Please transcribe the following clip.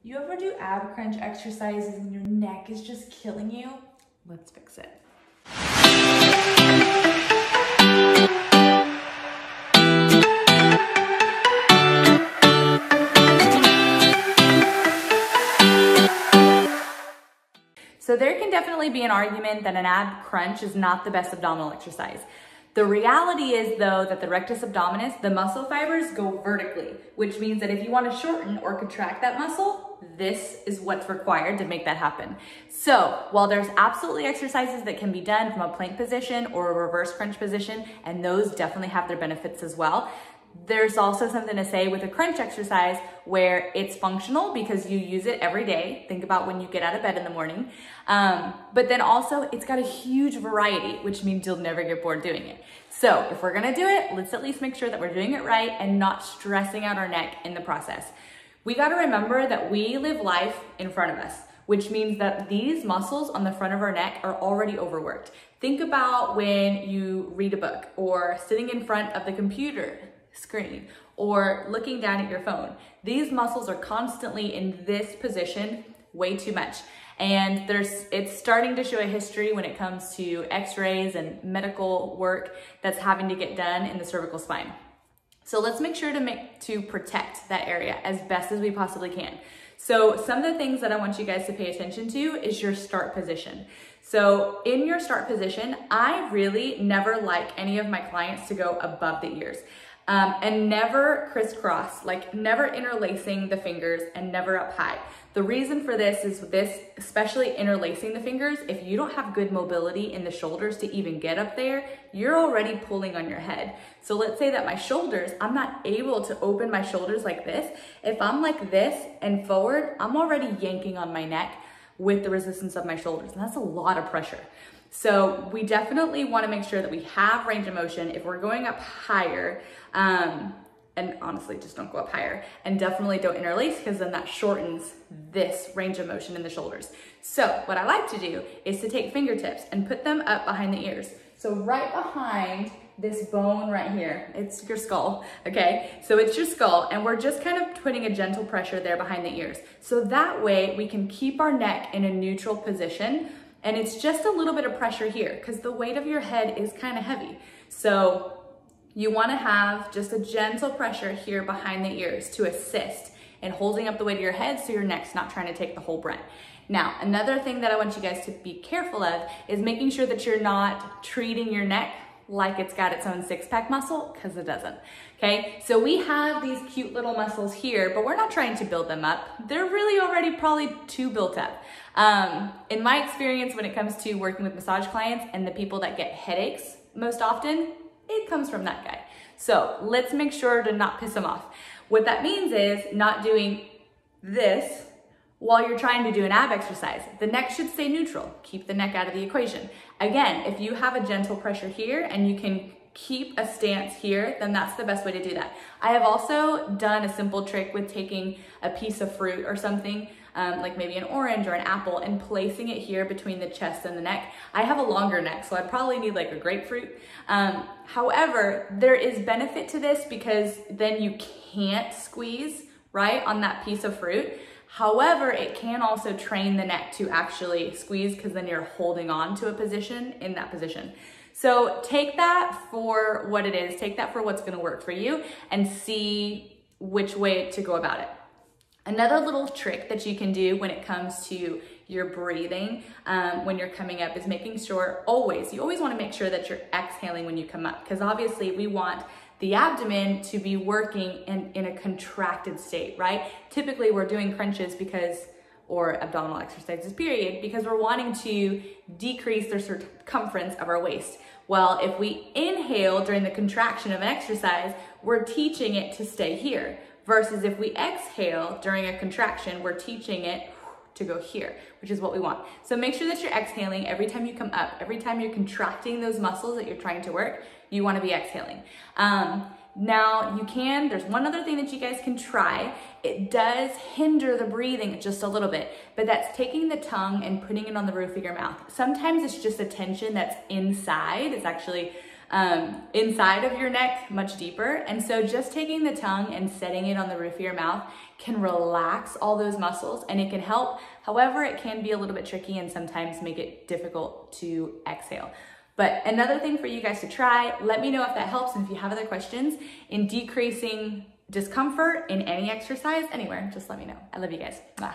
You ever do ab crunch exercises and your neck is just killing you? Let's fix it. So there can definitely be an argument that an ab crunch is not the best abdominal exercise. The reality is though that the rectus abdominis, the muscle fibers go vertically, which means that if you want to shorten or contract that muscle, this is what's required to make that happen. So while there's absolutely exercises that can be done from a plank position or a reverse crunch position, and those definitely have their benefits as well, there's also something to say with a crunch exercise where it's functional because you use it every day. Think about when you get out of bed in the morning. But then also it's got a huge variety, which means you'll never get bored doing it. So if we're gonna do it, let's at least make sure that we're doing it right and not stressing out our neck in the process. We gotta remember that we live life in front of us, which means that these muscles on the front of our neck are already overworked. Think about when you read a book or sitting in front of the computer screen or looking down at your phone. These muscles are constantly in this position way too much. And it's starting to show a history when it comes to x-rays and medical work that's having to get done in the cervical spine. So let's make sure to protect that area as best as we possibly can. So some of the things that I want you guys to pay attention to is your start position. So in your start position, I really never like any of my clients to go above the ears. And never crisscross, like never interlacing the fingers and never up high. The reason for this is especially interlacing the fingers, if you don't have good mobility in the shoulders to even get up there, you're already pulling on your head. So let's say that my shoulders, I'm not able to open my shoulders like this. If I'm like this and forward, I'm already yanking on my neck with the resistance of my shoulders, and that's a lot of pressure. So we definitely want to make sure that we have range of motion. If we're going up higher, and honestly, just don't go up higher, and definitely don't interlace because then that shortens this range of motion in the shoulders. So what I like to do is to take fingertips and put them up behind the ears. So right behind this bone right here, it's your skull, okay? So it's your skull, and we're just kind of putting a gentle pressure there behind the ears. So that way we can keep our neck in a neutral position. And it's just a little bit of pressure here because the weight of your head is kind of heavy. So you want to have just a gentle pressure here behind the ears to assist in holding up the weight of your head so your neck's not trying to take the whole brunt. Now, another thing that I want you guys to be careful of is making sure that you're not treating your neck like it's got its own six-pack muscle, because it doesn't, okay? So we have these cute little muscles here, but we're not trying to build them up. They're really already probably too built up. In my experience, when it comes to working with massage clients and the people that get headaches most often, it comes from that guy. So let's make sure to not piss him off. What that means is not doing this while you're trying to do an ab exercise. The neck should stay neutral. Keep the neck out of the equation. Again, if you have a gentle pressure here and you can keep a stance here, then that's the best way to do that. I have also done a simple trick with taking a piece of fruit or something, like maybe an orange or an apple, and placing it here between the chest and the neck. I have a longer neck, so I'd probably need like a grapefruit. However, there is benefit to this because then you can't squeeze, right, on that piece of fruit. However, it can also train the neck to actually squeeze because then you're holding on to a position in that position. So take that for what it is, take that for what's gonna work for you and see which way to go about it. Another little trick that you can do when it comes to your breathing when you're coming up is making sure you always wanna make sure that you're exhaling when you come up, because obviously we want the abdomen to be working in a contracted state, right? Typically we're doing crunches or abdominal exercises period, because we're wanting to decrease the circumference of our waist. Well, if we inhale during the contraction of an exercise, we're teaching it to stay here. Versus if we exhale during a contraction, we're teaching it to go here, which is what we want. So make sure that you're exhaling every time you come up. Every time you're contracting those muscles that you're trying to work, you want to be exhaling. Now there's one other thing that you guys can try. It does hinder the breathing just a little bit, but that's taking the tongue and putting it on the roof of your mouth. Sometimes it's just a tension that's inside. It's actually inside of your neck much deeper. And so just taking the tongue and setting it on the roof of your mouth can relax all those muscles, and it can help. However, it can be a little bit tricky and sometimes make it difficult to exhale. But another thing for you guys to try, let me know if that helps, and if you have other questions in decreasing discomfort in any exercise, anywhere, just let me know. I love you guys. Bye.